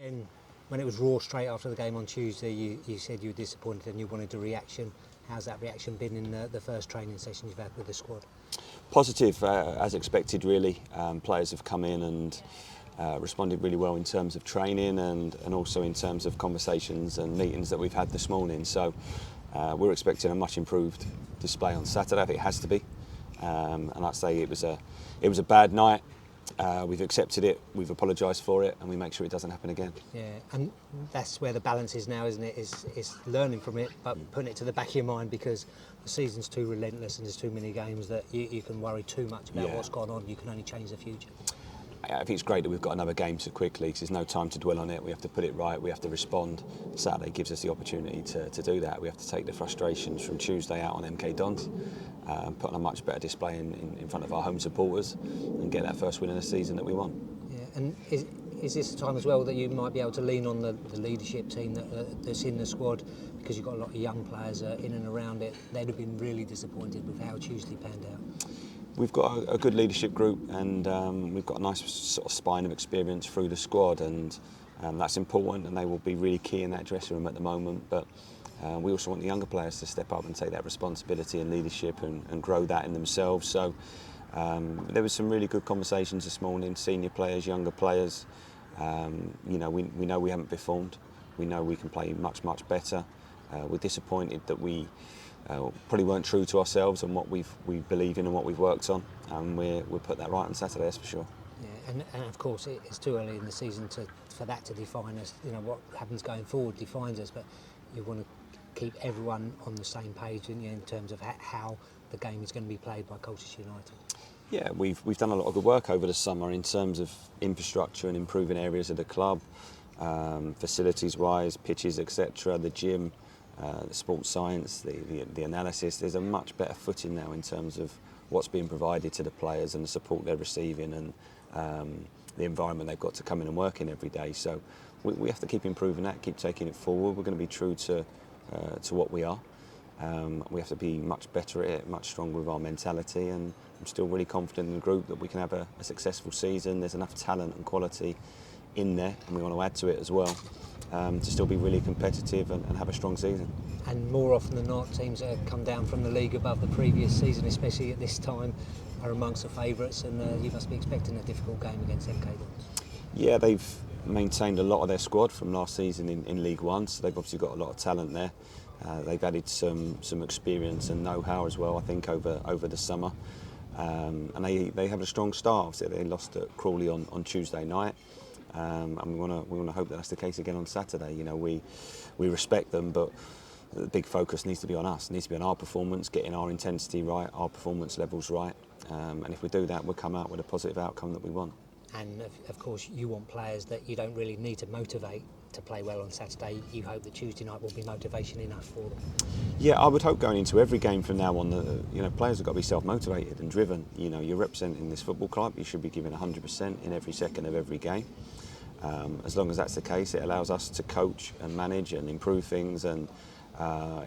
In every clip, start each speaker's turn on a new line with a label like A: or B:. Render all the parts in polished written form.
A: And when it was raw straight after the game on Tuesday, you said you were disappointed and you wanted a reaction. How's that reaction been in the first training session you've had with the squad?
B: Positive, as expected really. Players have come in and responded really well in terms of training and also in terms of conversations and meetings that we've had this morning. So we're expecting a much improved display on Saturday. I think it has to be. And I'd say it was a bad night. We've accepted it, we've apologised for it, and we make sure it doesn't happen again.
A: Yeah, and that's where the balance is now, isn't it? Is learning from it, but putting it to the back of your mind, because the season's too relentless and there's too many games that you can worry too much about what's gone on. You can only change the future.
B: I think it's great that we've got another game so quickly, because there's no time to dwell on it. We have to put it right, we have to respond. Saturday gives us the opportunity to do that. We have to take the frustrations from Tuesday out on MK Dons, put on a much better display in front of our home supporters and get that first win in the season that we want.
A: Yeah, and is this a time as well that you might be able to lean on the leadership team that's in the squad, because you've got a lot of young players in and around it? They'd have been really disappointed with how Tuesday panned out.
B: We've got a good leadership group, and we've got a nice sort of spine of experience through the squad, and that's important, and they will be really key in that dressing room at the moment. But we also want the younger players to step up and take that responsibility and leadership and grow that in themselves. So there was some really good conversations this morning, senior players, younger players. We know we haven't performed. We know we can play much better. We're disappointed that we probably weren't true to ourselves and what we believe in and what we've worked on, and we'll put that right on Saturday, that's for sure.
A: Yeah, and of course it's too early in the season for that to define us. You know, what happens going forward defines us, but you want to keep everyone on the same page in terms of how the game is going to be played by Colchester United. Yeah,
B: we've done a lot of good work over the summer in terms of infrastructure and improving areas of the club, facilities-wise, pitches, etc., the gym. The sports science, the analysis. There's a much better footing now in terms of what's being provided to the players and the support they're receiving, and the environment they've got to come in and work in every day. So we have to keep improving that, keep taking it forward. We're going to be true to what we are. We have to be much better at it, much stronger with our mentality, and I'm still really confident in the group that we can have a successful season. There's enough talent and quality in there, and we want to add to it as well, to still be really competitive and have a strong season.
A: And more often than not, teams that have come down from the league above the previous season, especially at this time, are amongst the favourites, and you must be expecting a difficult game against MK Dons.
B: Yeah, they've maintained a lot of their squad from last season in League One, so they've obviously got a lot of talent there. They've added some experience and know-how as well, I think, over the summer. And they have a strong start. So they lost at Crawley on Tuesday night. And we want to hope that that's the case again on Saturday. You know, we respect them, but the big focus needs to be on us. It needs to be on our performance, getting our intensity right, our performance levels right. And if we do that, we'll come out with a positive outcome that we want.
A: And of course, you want players that you don't really need to motivate to play well on Saturday. You hope that Tuesday night will be motivation enough for them.
B: Yeah, I would hope going into every game from now on, players have got to be self-motivated and driven. You know, you're representing this football club. You should be giving 100% in every second of every game. As long as that's the case, it allows us to coach and manage and improve things, and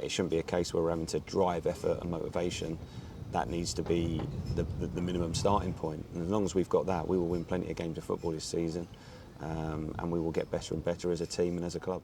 B: it shouldn't be a case where we're having to drive effort and motivation. That needs to be the minimum starting point. And as long as we've got that, we will win plenty of games of football this season, and we will get better and better as a team and as a club.